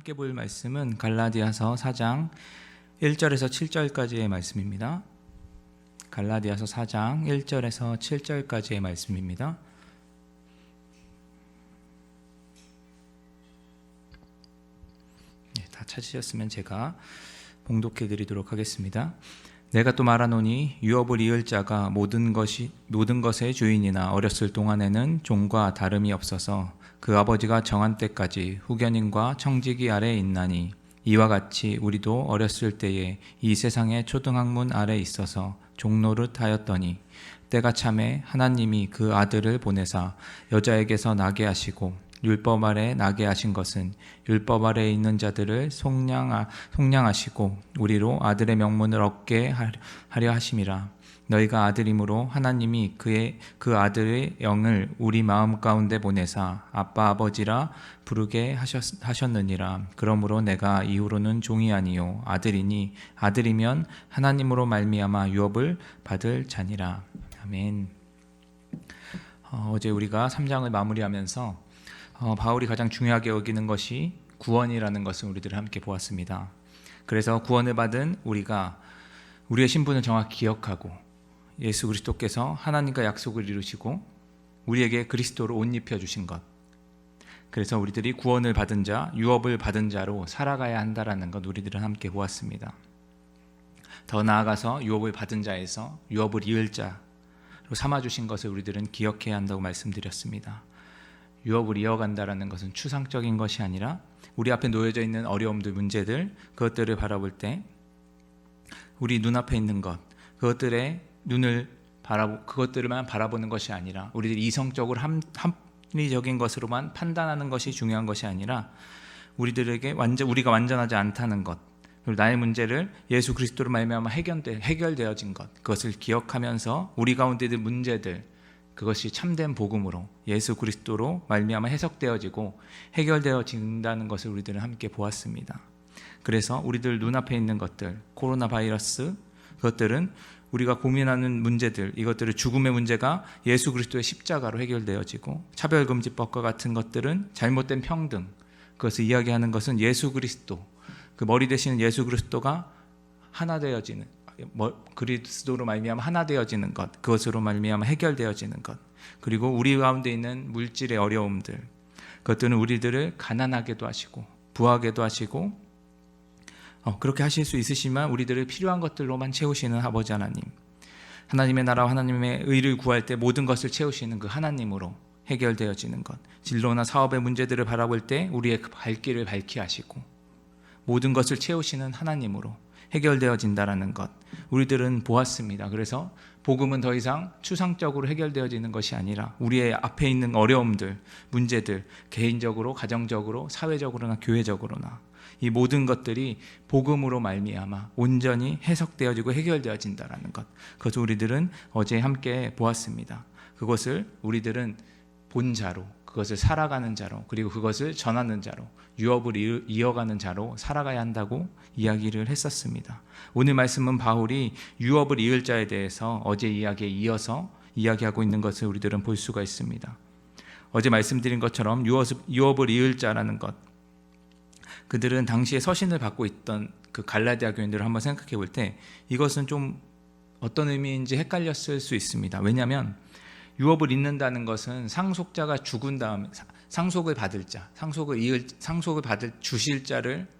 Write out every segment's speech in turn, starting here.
함께 볼 말씀은 갈라디아서 4장 1절에서 7절까지의 말씀입니다. 갈라디아서 4장 1절에서 7절까지의 말씀입니다. 다 찾으셨으면 제가 봉독해 드리도록 하겠습니다. 내가 또 말하노니 유업을 이을 자가 모든 것의 주인이나 어렸을 동안에는 종과 다름이 없어서 그 아버지가 정한 때까지 후견인과 청지기 아래에 있나니 이와 같이 우리도 어렸을 때에 이 세상의 초등학문 아래에 있어서 종노릇 하였더니 때가 차매 하나님이 그 아들을 보내사 여자에게서 나게 하시고 율법 아래 나게 하신 것은 율법 아래에 있는 자들을 속량하시고 우리로 아들의 명분을 얻게 하려 하심이라. 너희가 아들이므로 하나님이 그 아들의 영을 우리 마음 가운데 보내사 아빠 아버지라 부르게 하셨느니라. 그러므로 내가 이후로는 종이 아니요 아들이니 아들이면 하나님으로 말미암아 유업을 받을 자니라. 아멘. 어제 우리가 3장을 마무리하면서 바울이 가장 중요하게 여기는 것이 구원이라는 것을 우리들 함께 보았습니다. 그래서 구원을 받은 우리가 우리의 신분을 정확히 기억하고 예수 그리스도께서 하나님과 약속을 이루시고 우리에게 그리스도로 옷 입혀주신 것, 그래서 우리들이 구원을 받은 자, 유업을 받은 자로 살아가야 한다는 것 우리들은 함께 보았습니다. 더 나아가서 유업을 받은 자에서 유업을 이을 자로 삼아주신 것을 우리들은 기억해야 한다고 말씀드렸습니다. 유업을 이어간다는 것은 추상적인 것이 아니라 우리 앞에 놓여져 있는 어려움들, 문제들, 그것들을 바라볼 때 우리 눈앞에 있는 것, 그것들만 바라보는 것이 아니라 우리들이 이성적으로 합리적인 것으로만 판단하는 것이 중요한 것이 아니라 우리가 완전하지 않다는 것, 그리고 나의 문제를 예수 그리스도로 말미암아 해결되어진 것, 그것을 기억하면서 우리 가운데 있는 문제들, 그것이 참된 복음으로 예수 그리스도로 말미암아 해석되어지고 해결되어진다는 것을 우리들은 함께 보았습니다. 그래서 우리들 눈앞에 있는 것들, 코로나 바이러스, 그것들은 우리가 고민하는 문제들, 이것들을 죽음의 문제가 예수 그리스도의 십자가로 해결되어지고 차별금지법과 같은 것들은 잘못된 평등, 그것을 이야기하는 것은 예수 그리스도, 그 머리 되시는 예수 그리스도가 하나 되어지는, 그리스도로 말미암아 하나 되어지는 것, 그것으로 말미암아 해결되어지는 것, 그리고 우리 가운데 있는 물질의 어려움들, 그것들은 우리들을 가난하게도 하시고 부하게도 하시고 그렇게 하실 수 있으시지만 우리들을 필요한 것들로만 채우시는 아버지 하나님, 하나님의 나라와 하나님의 의를 구할 때 모든 것을 채우시는 그 하나님으로 해결되어지는 것, 진로나 사업의 문제들을 바라볼 때 우리의 그 발길을 밝게 하시고 모든 것을 채우시는 하나님으로 해결되어진다는 것 우리들은 보았습니다. 그래서 복음은 더 이상 추상적으로 해결되어지는 것이 아니라 우리의 앞에 있는 어려움들, 문제들, 개인적으로, 가정적으로, 사회적으로나 교회적으로나 이 모든 것들이 복음으로 말미암아 온전히 해석되어지고 해결되어진다는 것, 그것을 우리들은 어제 함께 보았습니다. 그것을 우리들은 본 자로, 그것을 살아가는 자로, 그리고 그것을 전하는 자로, 유업을 이어가는 자로 살아가야 한다고 이야기를 했었습니다. 오늘 말씀은 바울이 유업을 이을 자에 대해서 어제 이야기에 이어서 이야기하고 있는 것을 우리들은 볼 수가 있습니다. 어제 말씀드린 것처럼 유업을 이을 자라는 것, 그들은 당시에 서신을 받고 있던 그 갈라디아 교인들을 한번 생각해 볼 때 이것은 좀 어떤 의미인지 헷갈렸을 수 있습니다. 왜냐하면 유업을 잇는다는 것은 상속자가 죽은 다음에 상속을 받을 자,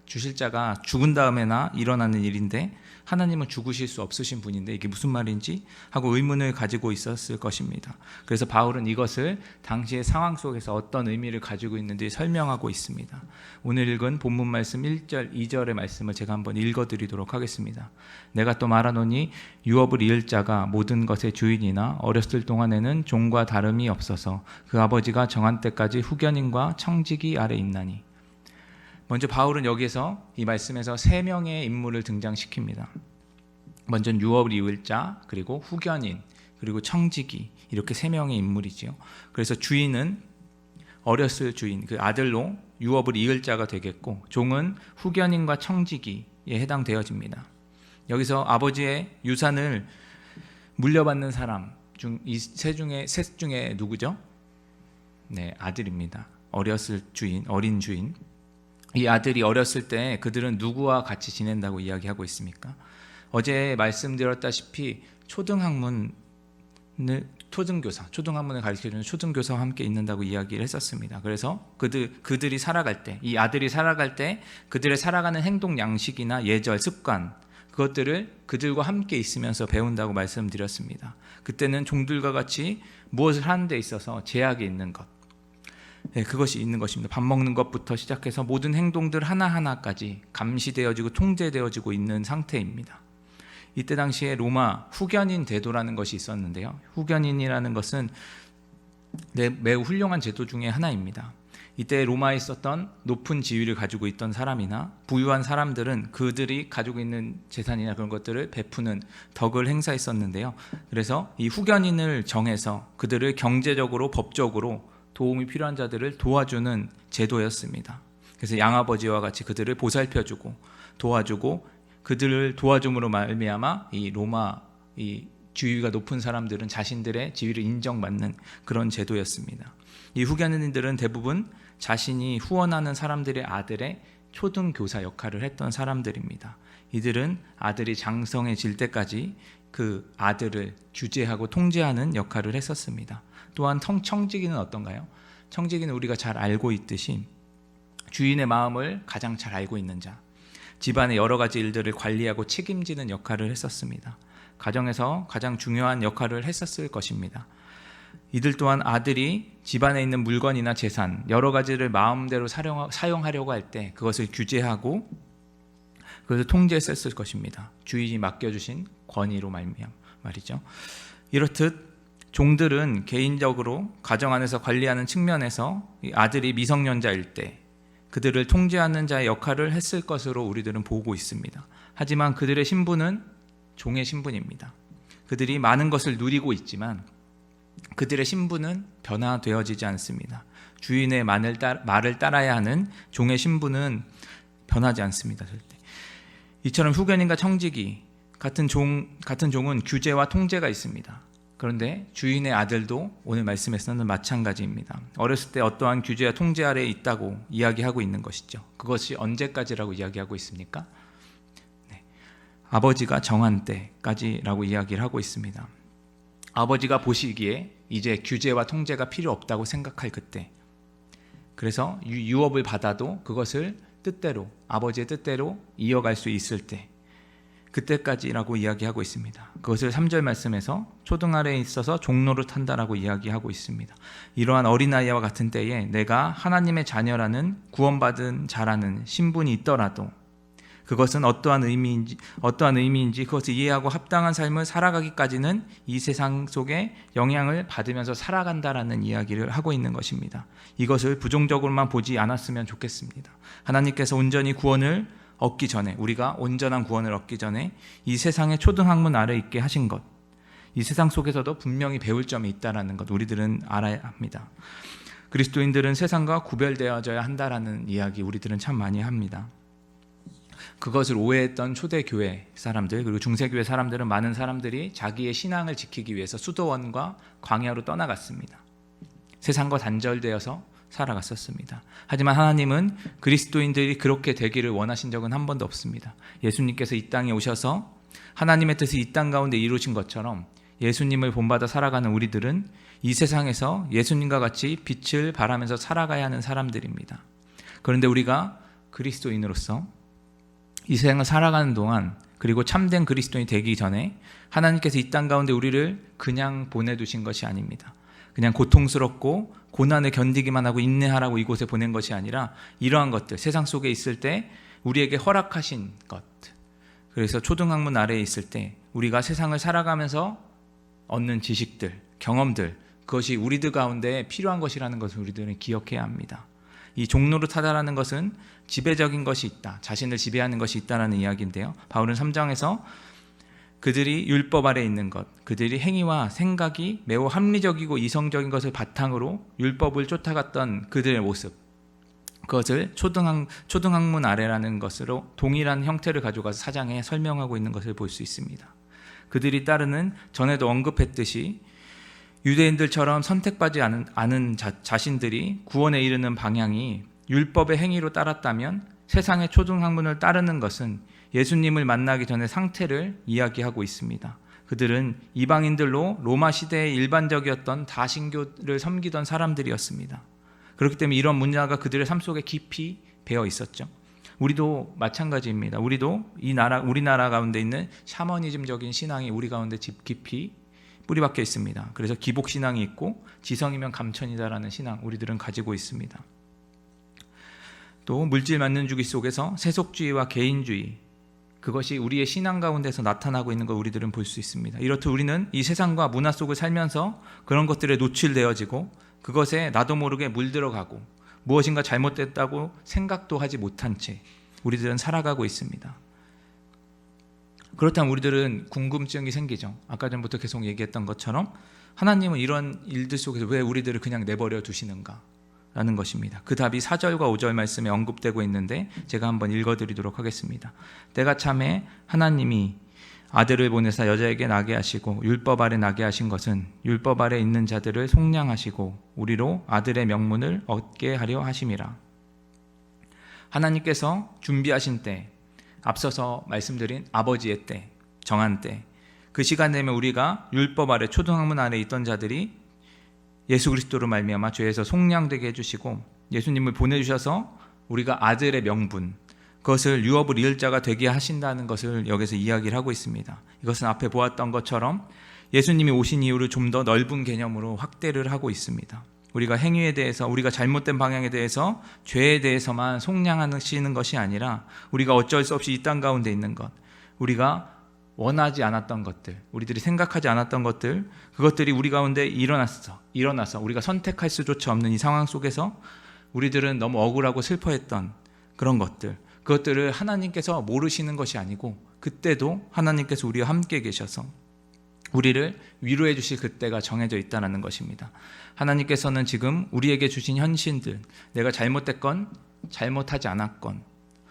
주실 자가 죽은 다음에나 일어나는 일인데 하나님은 죽으실 수 없으신 분인데 이게 무슨 말인지 하고 의문을 가지고 있었을 것입니다. 그래서 바울은 이것을 당시의 상황 속에서 어떤 의미를 가지고 있는지 설명하고 있습니다. 오늘 읽은 본문 말씀 1절, 2절의 말씀을 제가 한번 읽어드리도록 하겠습니다. 내가 또 말하노니 유업을 이을 자가 모든 것의 주인이나 어렸을 동안에는 종과 다름이 없어서 그 아버지가 정한 때까지 후견인과 청지기 아래 있나니. 먼저 바울은 여기에서 이 말씀에서 세 명의 인물을 등장시킵니다. 먼저 유업을 이을 자, 그리고 후견인, 그리고 청지기, 이렇게 세 명의 인물이지요. 그래서 주인은 어렸을 주인, 그 아들로 유업을 이을 자가 되겠고, 종은 후견인과 청지기에 해당되어집니다. 여기서 아버지의 유산을 물려받는 사람 이 셋 중에 누구죠? 네, 아들입니다. 어렸을 주인, 어린 주인. 이 아들이 어렸을 때 그들은 누구와 같이 지낸다고 이야기하고 있습니까? 어제 말씀드렸다시피 초등학문을 가르쳐주는 초등교사와 함께 있는다고 이야기를 했었습니다. 그래서 그들이 살아갈 때, 이 아들이 살아갈 때 그들의 살아가는 행동 양식이나 예절, 습관, 그것들을 그들과 함께 있으면서 배운다고 말씀드렸습니다. 그때는 종들과 같이 무엇을 하는 데 있어서 제약이 있는 것, 그것이 있는 것입니다. 밥 먹는 것부터 시작해서 모든 행동들 하나하나까지 감시되어지고 통제되어지고 있는 상태입니다. 이때 당시에 로마 후견인 제도라는 것이 있었는데요. 후견인이라는 것은 매우 훌륭한 제도 중에 하나입니다. 이때 로마에 있었던 높은 지위를 가지고 있던 사람이나 부유한 사람들은 그들이 가지고 있는 재산이나 그런 것들을 베푸는 덕을 행사했었는데요. 그래서 이 후견인을 정해서 그들을 경제적으로, 법적으로 도움이 필요한 자들을 도와주는 제도였습니다. 그래서 양아버지와 같이 그들을 보살펴주고 도와주고, 그들을 도와줌으로 말미암아 이 로마 이 지위가 높은 사람들은 자신들의 지위를 인정받는 그런 제도였습니다. 이 후견인들은 대부분 자신이 후원하는 사람들의 아들의 초등교사 역할을 했던 사람들입니다. 이들은 아들이 장성해질 때까지 그 아들을 규제하고 통제하는 역할을 했었습니다. 또한 청지기는 어떤가요? 청지기는 우리가 잘 알고 있듯이 주인의 마음을 가장 잘 알고 있는 자, 집안의 여러 가지 일들을 관리하고 책임지는 역할을 했었습니다. 가정에서 가장 중요한 역할을 했었을 것입니다. 이들 또한 아들이 집안에 있는 물건이나 재산 여러 가지를 마음대로 사용하려고 할 때 그것을 규제하고 그것을 통제했었을 것입니다. 주인이 맡겨주신 권위로 말이죠. 이렇듯 종들은 개인적으로 가정 안에서 관리하는 측면에서 아들이 미성년자일 때 그들을 통제하는 자의 역할을 했을 것으로 우리들은 보고 있습니다. 하지만 그들의 신분은 종의 신분입니다. 그들이 많은 것을 누리고 있지만 그들의 신분은 변화되어지지 않습니다. 주인의 말을 따라야 하는 종의 신분은 변하지 않습니다. 절대. 이처럼 후견인과 청지기 같은 종은 규제와 통제가 있습니다. 그런데 주인의 아들도 오늘 말씀에서는 마찬가지입니다. 어렸을 때 어떠한 규제와 통제 아래에 있다고 이야기하고 있는 것이죠. 그것이 언제까지라고 이야기하고 있습니까? 아버지가 정한 때까지라고 이야기를 하고 있습니다. 아버지가 보시기에 이제 규제와 통제가 필요 없다고 생각할 그때, 그래서 유업을 받아도 그것을 아버지의 뜻대로 이어갈 수 있을 때, 그때까지라고 이야기하고 있습니다. 그것을 3절 말씀에서 초등 아래에 있어서 종노릇 한다라고 이야기하고 있습니다. 이러한 어린아이와 같은 때에 내가 하나님의 자녀라는 구원받은 자라는 신분이 있더라도 그것은 어떠한 의미인지 그것을 이해하고 합당한 삶을 살아가기까지는 이 세상 속에 영향을 받으면서 살아간다라는 이야기를 하고 있는 것입니다. 이것을 부정적으로만 보지 않았으면 좋겠습니다. 하나님께서 온전히 구원을 얻기 전에, 우리가 온전한 구원을 얻기 전에 이 세상의 초등학문 아래 있게 하신 것, 이 세상 속에서도 분명히 배울 점이 있다는 것 우리들은 알아야 합니다. 그리스도인들은 세상과 구별되어져야 한다라는 이야기 우리들은 참 많이 합니다. 그것을 오해했던 초대교회 사람들, 그리고 중세교회 사람들은 많은 사람들이 자기의 신앙을 지키기 위해서 수도원과 광야로 떠나갔습니다. 세상과 단절되어서 살아갔었습니다. 하지만 하나님은 그리스도인들이 그렇게 되기를 원하신 적은 한 번도 없습니다. 예수님께서 이 땅에 오셔서 하나님의 뜻을 이 땅 가운데 이루신 것처럼 예수님을 본받아 살아가는 우리들은 이 세상에서 예수님과 같이 빛을 발하면서 살아가야 하는 사람들입니다. 그런데 우리가 그리스도인으로서 이 세상을 살아가는 동안, 그리고 참된 그리스도인이 되기 전에 하나님께서 이 땅 가운데 우리를 그냥 보내두신 것이 아닙니다. 그냥 고통스럽고 고난을 견디기만 하고 인내하라고 이곳에 보낸 것이 아니라 이러한 것들, 세상 속에 있을 때 우리에게 허락하신 것, 그래서 초등학문 아래에 있을 때 우리가 세상을 살아가면서 얻는 지식들, 경험들, 그것이 우리들 가운데 필요한 것이라는 것을 우리들은 기억해야 합니다. 이 종노릇하다라는 것은 지배적인 것이 있다, 자신을 지배하는 것이 있다라는 이야기인데요. 바울은 3장에서 그들이 율법 아래 있는 것, 그들이 행위와 생각이 매우 합리적이고 이성적인 것을 바탕으로 율법을 쫓아갔던 그들의 모습, 그것을 초등학문 아래라는 것으로 동일한 형태를 가져가서 4장에 설명하고 있는 것을 볼 수 있습니다. 그들이 따르는, 전에도 언급했듯이 유대인들처럼 선택받지 않은 자신들이 구원에 이르는 방향이 율법의 행위로 따랐다면 세상의 초등학문을 따르는 것은 예수님을 만나기 전의 상태를 이야기하고 있습니다. 그들은 이방인들로 로마 시대의 일반적이었던 다신교를 섬기던 사람들이었습니다. 그렇기 때문에 이런 문화가 그들의 삶 속에 깊이 배어 있었죠. 우리도 마찬가지입니다. 우리도 우리나라 가운데 있는 샤머니즘적인 신앙이 우리 가운데 깊이 뿌리박혀 있습니다. 그래서 기복 신앙이 있고 지성이면 감천이다라는 신앙 우리들은 가지고 있습니다. 또 물질 만능주의 속에서 세속주의와 개인주의, 그것이 우리의 신앙 가운데서 나타나고 있는 걸 우리들은 볼 수 있습니다. 이렇듯 우리는 이 세상과 문화 속을 살면서 그런 것들에 노출되어지고 그것에 나도 모르게 물들어가고 무엇인가 잘못됐다고 생각도 하지 못한 채 우리들은 살아가고 있습니다. 그렇다면 우리들은 궁금증이 생기죠. 아까 전부터 계속 얘기했던 것처럼 하나님은 이런 일들 속에서 왜 우리들을 그냥 내버려 두시는가? 라는 것입니다. 그 답이 4절과 5절 말씀에 언급되고 있는데 제가 한번 읽어드리도록 하겠습니다. 때가 참에 하나님이 아들을 보내사 여자에게 나게 하시고 율법 아래 나게 하신 것은 율법 아래 있는 자들을 속량하시고 우리로 아들의 명분을 얻게 하려 하심이라. 하나님께서 준비하신 때, 앞서서 말씀드린 아버지의 때, 정한 때, 그 시간 되면 우리가 율법 아래 초등학문 아래 있던 자들이 예수 그리스도로 말미암아 죄에서 속량되게 해주시고 예수님을 보내주셔서 우리가 아들의 명분, 그것을 유업을 이을 자가 되게 하신다는 것을 여기서 이야기를 하고 있습니다. 이것은 앞에 보았던 것처럼 예수님이 오신 이유를 좀 더 넓은 개념으로 확대를 하고 있습니다. 우리가 행위에 대해서, 우리가 잘못된 방향에 대해서, 죄에 대해서만 속량하시는 것이 아니라 우리가 어쩔 수 없이 이 땅 가운데 있는 것, 우리가 원하지 않았던 것들, 우리들이 생각하지 않았던 것들, 그것들이 우리 가운데 일어나서 우리가 선택할 수조차 없는 이 상황 속에서 우리들은 너무 억울하고 슬퍼했던 그런 것들, 그것들을 하나님께서 모르시는 것이 아니고 그때도 하나님께서 우리와 함께 계셔서 우리를 위로해 주실 그때가 정해져 있다는 것입니다. 하나님께서는 지금 우리에게 주신 현신들, 내가 잘못됐건 잘못하지 않았건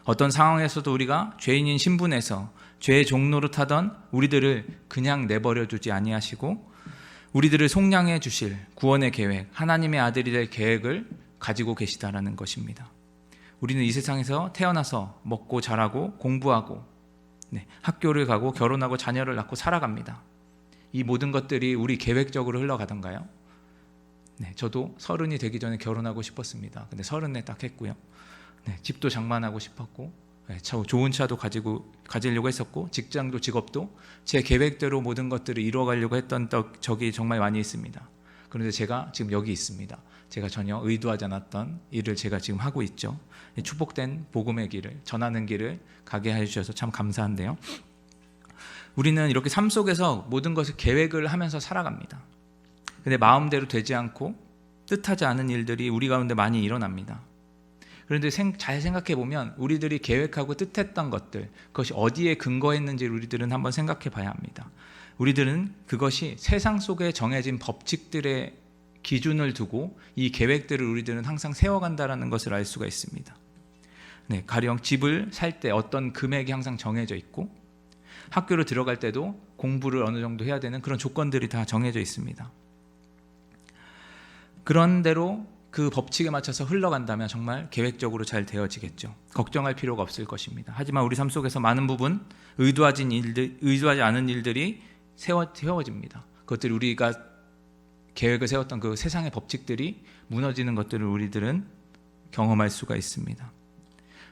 어떤 상황에서도 우리가 죄인인 신분에서 죄의 종로를 타던 우리들을 그냥 내버려 두지 아니하시고 우리들을 속량해 주실 구원의 계획, 하나님의 아들이 될 계획을 가지고 계시다라는 것입니다. 우리는 이 세상에서 태어나서 먹고 자라고 공부하고 학교를 가고 결혼하고 자녀를 낳고 살아갑니다. 이 모든 것들이 우리 계획적으로 흘러가던가요? 저도 30이 되기 전에 결혼하고 싶었습니다. 근데 30에 딱 했고요. 집도 장만하고 싶었고 좋은 차도 가지려고 했었고 직장도 직업도 제 계획대로 모든 것들을 이루어가려고 했던 적이 정말 많이 있습니다. 그런데 제가 지금 여기 있습니다. 제가 전혀 의도하지 않았던 일을 제가 지금 하고 있죠. 축복된 복음의 길을, 전하는 길을 가게 해주셔서 참 감사한데요. 우리는 이렇게 삶 속에서 모든 것을 계획을 하면서 살아갑니다. 근데 마음대로 되지 않고 뜻하지 않은 일들이 우리 가운데 많이 일어납니다. 그런데 잘 생각해 보면 우리들이 계획하고 뜻했던 것들, 그것이 어디에 근거했는지를 우리들은 한번 생각해 봐야 합니다. 우리들은 그것이 세상 속에 정해진 법칙들의 기준을 두고 이 계획들을 우리들은 항상 세워간다는 것을 알 수가 있습니다. 가령 집을 살 때 어떤 금액이 항상 정해져 있고 학교를 들어갈 때도 공부를 어느 정도 해야 되는 그런 조건들이 다 정해져 있습니다. 그런 대로 그 법칙에 맞춰서 흘러간다면 정말 계획적으로 잘 되어지겠죠. 걱정할 필요가 없을 것입니다. 하지만 우리 삶 속에서 많은 부분 의도하지 않은 일들이 세워집니다. 그것들이 우리가 계획을 세웠던 그 세상의 법칙들이 무너지는 것들을 우리들은 경험할 수가 있습니다.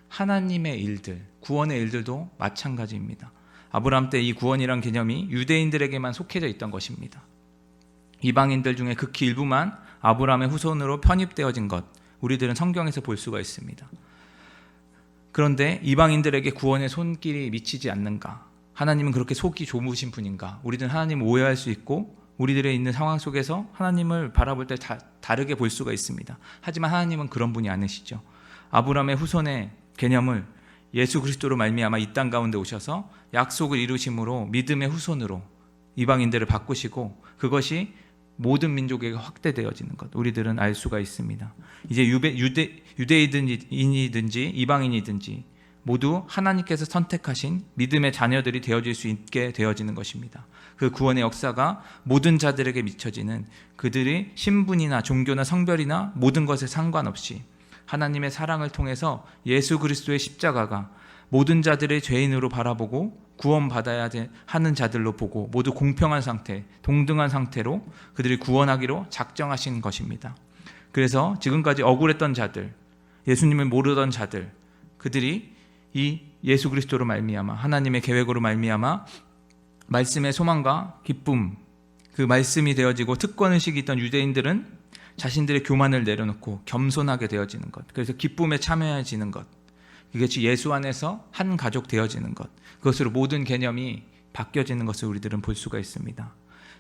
하나님의 일들, 구원의 일들도 마찬가지입니다. 아브라함 때 이 구원이란 개념이 유대인들에게만 속해져 있던 것입니다. 이방인들 중에 극히 일부만 아브라함의 후손으로 편입되어진 것, 우리들은 성경에서 볼 수가 있습니다. 그런데 이방인들에게 구원의 손길이 미치지 않는가? 하나님은 그렇게 속이 좁으신 분인가? 우리들은 하나님을 오해할 수 있고 우리들의 있는 상황 속에서 하나님을 바라볼 때 다르게 볼 수가 있습니다. 하지만 하나님은 그런 분이 아니시죠. 아브라함의 후손의 개념을 예수 그리스도로 말미암아 이 땅 가운데 오셔서 약속을 이루심으로 믿음의 후손으로 이방인들을 바꾸시고 그것이 모든 민족에게 확대되어지는 것, 우리들은 알 수가 있습니다. 이제 유대인이든지 이방인이든지 모두 하나님께서 선택하신 믿음의 자녀들이 되어질 수 있게 되어지는 것입니다. 그 구원의 역사가 모든 자들에게 미쳐지는, 그들이 신분이나 종교나 성별이나 모든 것에 상관없이 하나님의 사랑을 통해서 예수 그리스도의 십자가가 모든 자들의 죄인으로 바라보고 구원받아야 하는 자들로 보고 모두 공평한 상태, 동등한 상태로 그들이 구원하기로 작정하신 것입니다. 그래서 지금까지 억울했던 자들, 예수님을 모르던 자들, 그들이 이 예수 그리스도로 말미암아 하나님의 계획으로 말미암아 말씀의 소망과 기쁨, 그 말씀이 되어지고 특권의식이 있던 유대인들은 자신들의 교만을 내려놓고 겸손하게 되어지는 것, 그래서 기쁨에 참여해지는 것, 이것이 예수 안에서 한 가족 되어지는 것, 그것으로 모든 개념이 바뀌어지는 것을 우리들은 볼 수가 있습니다.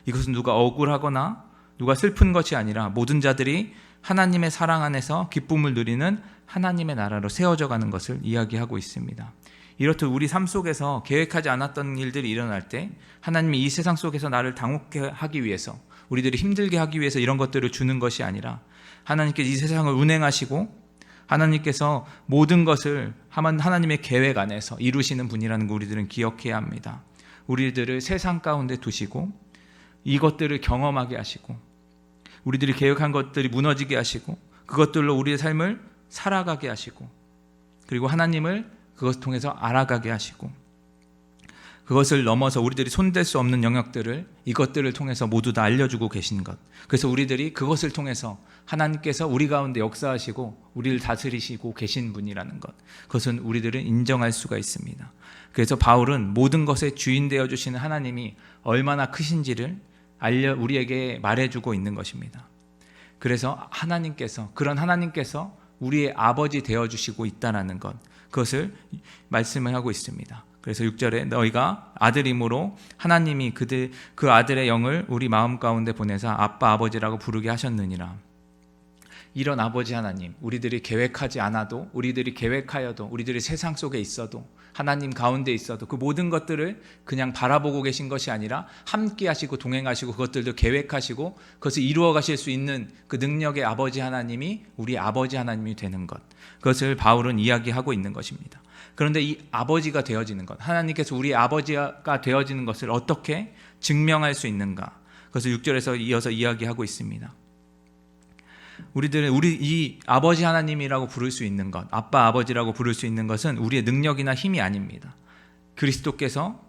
이것은 누가 억울하거나 누가 슬픈 것이 아니라 모든 자들이 하나님의 사랑 안에서 기쁨을 누리는 하나님의 나라로 세워져 가는 것을 이야기하고 있습니다. 이렇듯 우리 삶 속에서 계획하지 않았던 일들이 일어날 때 하나님이 이 세상 속에서 나를 당혹게 하기 위해서, 우리들이 힘들게 하기 위해서 이런 것들을 주는 것이 아니라 하나님께서 이 세상을 운행하시고 하나님께서 모든 것을 하나님의 계획 안에서 이루시는 분이라는 걸 우리들은 기억해야 합니다. 우리들을 세상 가운데 두시고 이것들을 경험하게 하시고 우리들이 계획한 것들이 무너지게 하시고 그것들로 우리의 삶을 살아가게 하시고 그리고 하나님을 그것을 통해서 알아가게 하시고 그것을 넘어서 우리들이 손댈 수 없는 영역들을 이것들을 통해서 모두 다 알려주고 계신 것, 그래서 우리들이 그것을 통해서 하나님께서 우리 가운데 역사하시고 우리를 다스리시고 계신 분이라는 것, 그것은 우리들은 인정할 수가 있습니다. 그래서 바울은 모든 것의 주인 되어주시는 하나님이 얼마나 크신지를 우리에게 말해주고 있는 것입니다. 그래서 그런 하나님께서 우리의 아버지 되어주시고 있다는 것, 그것을 말씀을 하고 있습니다. 그래서 6절에 너희가 아들임으로 하나님이 그 아들의 영을 우리 마음 가운데 보내사 아빠 아버지라고 부르게 하셨느니라. 이런 아버지 하나님, 우리들이 계획하지 않아도, 우리들이 계획하여도, 우리들이 세상 속에 있어도, 하나님 가운데 있어도 그 모든 것들을 그냥 바라보고 계신 것이 아니라 함께 하시고 동행하시고 그것들도 계획하시고 그것을 이루어 가실 수 있는 그 능력의 아버지 하나님이 우리 아버지 하나님이 되는 것, 그것을 바울은 이야기하고 있는 것입니다. 그런데 이 아버지가 되어지는 것, 하나님께서 우리 아버지가 되어지는 것을 어떻게 증명할 수 있는가, 그것을 6절에서 이어서 이야기하고 있습니다. 우리들은 이 아버지 하나님이라고 부를 수 있는 것, 아빠 아버지라고 부를 수 있는 것은 우리의 능력이나 힘이 아닙니다. 그리스도께서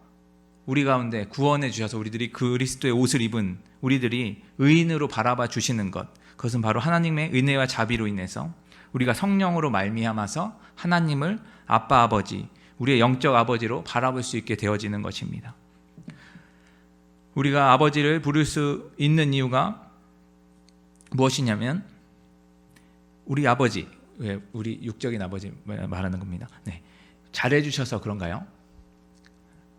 우리 가운데 구원해 주셔서 우리들이 그리스도의 옷을 입은 우리들이 의인으로 바라봐 주시는 것, 그것은 바로 하나님의 은혜와 자비로 인해서 우리가 성령으로 말미암아서 하나님을 아빠 아버지, 우리의 영적 아버지로 바라볼 수 있게 되어지는 것입니다. 우리가 아버지를 부를 수 있는 이유가 무엇이냐면 우리 아버지, 우리 육적인 아버지 말하는 겁니다. 네, 잘해주셔서 그런가요?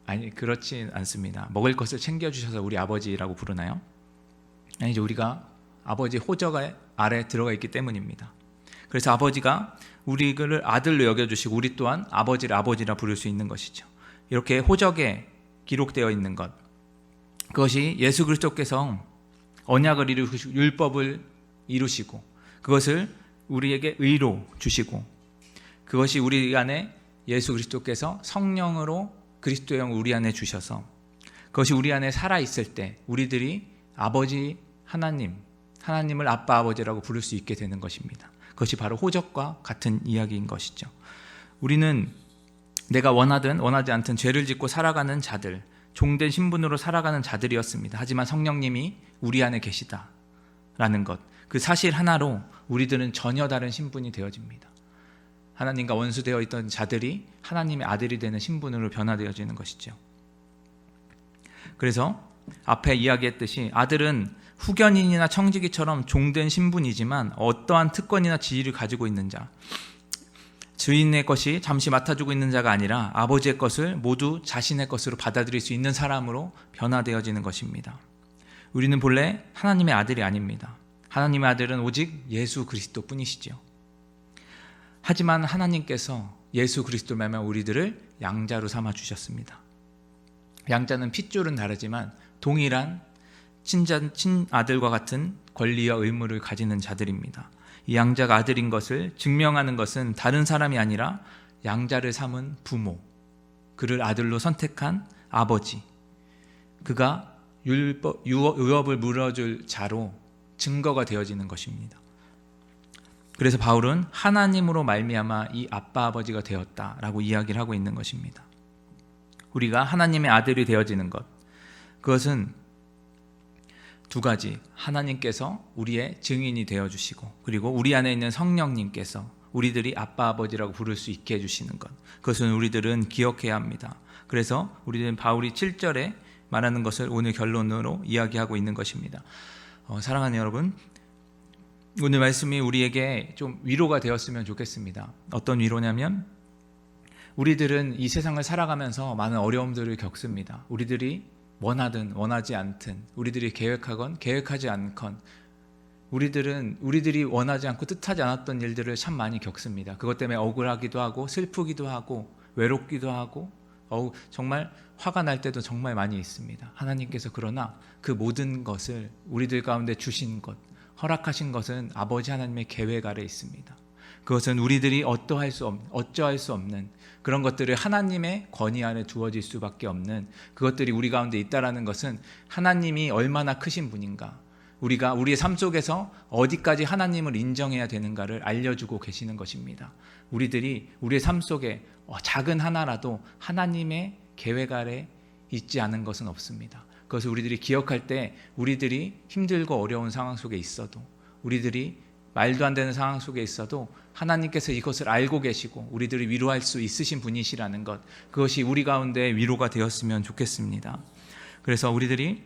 아니, 그렇지 않습니다. 먹을 것을 챙겨주셔서 우리 아버지라고 부르나요? 아니죠. 우리가 아버지 호적 아래 들어가 있기 때문입니다. 그래서 아버지가 우리를 아들로 여겨주시고 우리 또한 아버지를 아버지라 부를 수 있는 것이죠. 이렇게 호적에 기록되어 있는 것, 그것이 예수 그리스도께서 언약을 이루시고 율법을 이루시고 그것을 우리에게 의로 주시고 그것이 우리 안에 예수 그리스도께서 성령으로 그리스도의 영을 우리 안에 주셔서 그것이 우리 안에 살아있을 때 우리들이 아버지 하나님을 아빠 아버지라고 부를 수 있게 되는 것입니다. 그것이 바로 호적과 같은 이야기인 것이죠. 우리는 내가 원하든 원하지 않든 죄를 짓고 살아가는 자들, 종된 신분으로 살아가는 자들이었습니다. 하지만 성령님이 우리 안에 계시다라는 것, 그 사실 하나로 우리들은 전혀 다른 신분이 되어집니다. 하나님과 원수되어 있던 자들이 하나님의 아들이 되는 신분으로 변화되어지는 것이죠. 그래서 앞에 이야기했듯이 아들은 후견인이나 청지기처럼 종된 신분이지만 어떠한 특권이나 지위를 가지고 있는 자, 주인의 것이 잠시 맡아주고 있는 자가 아니라 아버지의 것을 모두 자신의 것으로 받아들일 수 있는 사람으로 변화되어지는 것입니다. 우리는 본래 하나님의 아들이 아닙니다. 하나님의 아들은 오직 예수 그리스도 뿐이시죠. 하지만 하나님께서 예수 그리스도를 말미암아 우리들을 양자로 삼아 주셨습니다. 양자는 핏줄은 다르지만 동일한 친아들과 같은 권리와 의무를 가지는 자들입니다. 이 양자가 아들인 것을 증명하는 것은 다른 사람이 아니라 양자를 삼은 부모, 그를 아들로 선택한 아버지, 그가 유업을 물어줄 자로 증거가 되어지는 것입니다. 그래서 바울은 하나님으로 말미암아 이 아빠 아버지가 되었다라고 이야기를 하고 있는 것입니다. 우리가 하나님의 아들이 되어지는 것, 그것은 두 가지, 하나님께서 우리의 증인이 되어주시고 그리고 우리 안에 있는 성령님께서 우리들이 아빠 아버지라고 부를 수 있게 해주시는 것, 그것은 우리들은 기억해야 합니다. 그래서 우리들은 바울이 7절에 말하는 것을 오늘 결론으로 이야기하고 있는 것입니다. 사랑하는 여러분, 오늘 말씀이 우리에게 좀 위로가 되었으면 좋겠습니다. 어떤 위로냐면 우리들은 이 세상을 살아가면서 많은 어려움들을 겪습니다. 우리들이 원하든 원하지 않든, 우리들이 계획하건 계획하지 않건, 우리들이 원하지 않고 뜻하지 않았던 일들을 참 많이 겪습니다. 그것 때문에 억울하기도 하고 슬프기도 하고 외롭기도 하고 정말 화가 날 때도 정말 많이 있습니다. 하나님께서 그러나 그 모든 것을 우리들 가운데 주신 것, 허락하신 것은 아버지 하나님의 계획 아래 있습니다. 그것은 우리들이 어쩌할 수 없는 그런 것들을 하나님의 권위 아래 두어질 수밖에 없는 그것들이 우리 가운데 있다라는 것은 하나님이 얼마나 크신 분인가, 우리가 우리의 삶 속에서 어디까지 하나님을 인정해야 되는가를 알려주고 계시는 것입니다. 우리들이 우리의 삶 속에 작은 하나라도 하나님의 계획 아래 있지 않은 것은 없습니다. 그것을 우리들이 기억할 때 우리들이 힘들고 어려운 상황 속에 있어도, 우리들이 말도 안 되는 상황 속에 있어도 하나님께서 이것을 알고 계시고 우리들을 위로할 수 있으신 분이시라는 것, 그것이 우리 가운데 위로가 되었으면 좋겠습니다. 그래서 우리들이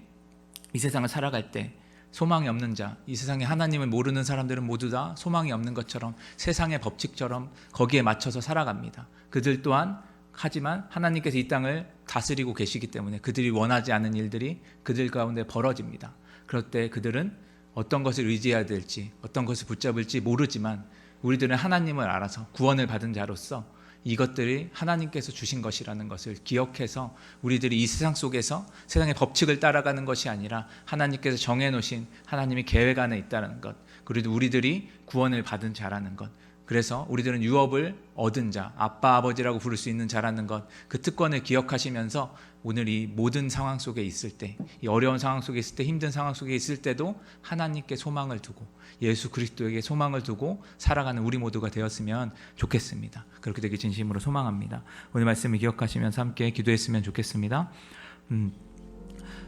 이 세상을 살아갈 때 소망이 없는 자, 이 세상에 하나님을 모르는 사람들은 모두 다 소망이 없는 것처럼 세상의 법칙처럼 거기에 맞춰서 살아갑니다. 그들 또한 하지만 하나님께서 이 땅을 다스리고 계시기 때문에 그들이 원하지 않은 일들이 그들 가운데 벌어집니다. 그럴 때 그들은 어떤 것을 의지해야 될지, 어떤 것을 붙잡을지 모르지만 우리들은 하나님을 알아서 구원을 받은 자로서 이것들이 하나님께서 주신 것이라는 것을 기억해서 우리들이 이 세상 속에서 세상의 법칙을 따라가는 것이 아니라 하나님께서 정해놓으신 하나님의 계획 안에 있다는 것, 그리고 우리들이 구원을 받은 자라는 것, 그래서 우리들은 유업을 얻은 자, 아빠 아버지라고 부를 수 있는 자라는 것, 그 특권을 기억하시면서 오늘 이 모든 상황 속에 있을 때, 이 어려운 상황 속에 있을 때, 힘든 상황 속에 있을 때도 하나님께 소망을 두고 예수 그리스도에게 소망을 두고 살아가는 우리 모두가 되었으면 좋겠습니다. 그렇게 되길 진심으로 소망합니다. 오늘 말씀을 기억하시면서 함께 기도했으면 좋겠습니다.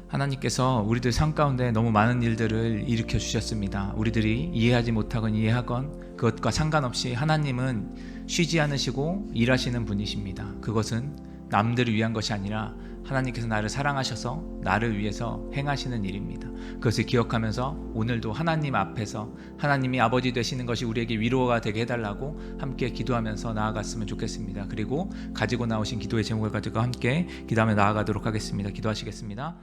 하나님께서 우리들 삶 가운데 너무 많은 일들을 일으켜 주셨습니다. 우리들이 이해하지 못하건 이해하건 그것과 상관없이 하나님은 쉬지 않으시고 일하시는 분이십니다. 그것은 남들을 위한 것이 아니라 하나님께서 나를 사랑하셔서 나를 위해서 행하시는 일입니다. 그것을 기억하면서 오늘도 하나님 앞에서 하나님이 아버지 되시는 것이 우리에게 위로가 되게 해달라고 함께 기도하면서 나아갔으면 좋겠습니다. 그리고 가지고 나오신 기도의 제목을 가지고 함께 기도하며 나아가도록 하겠습니다. 기도하시겠습니다.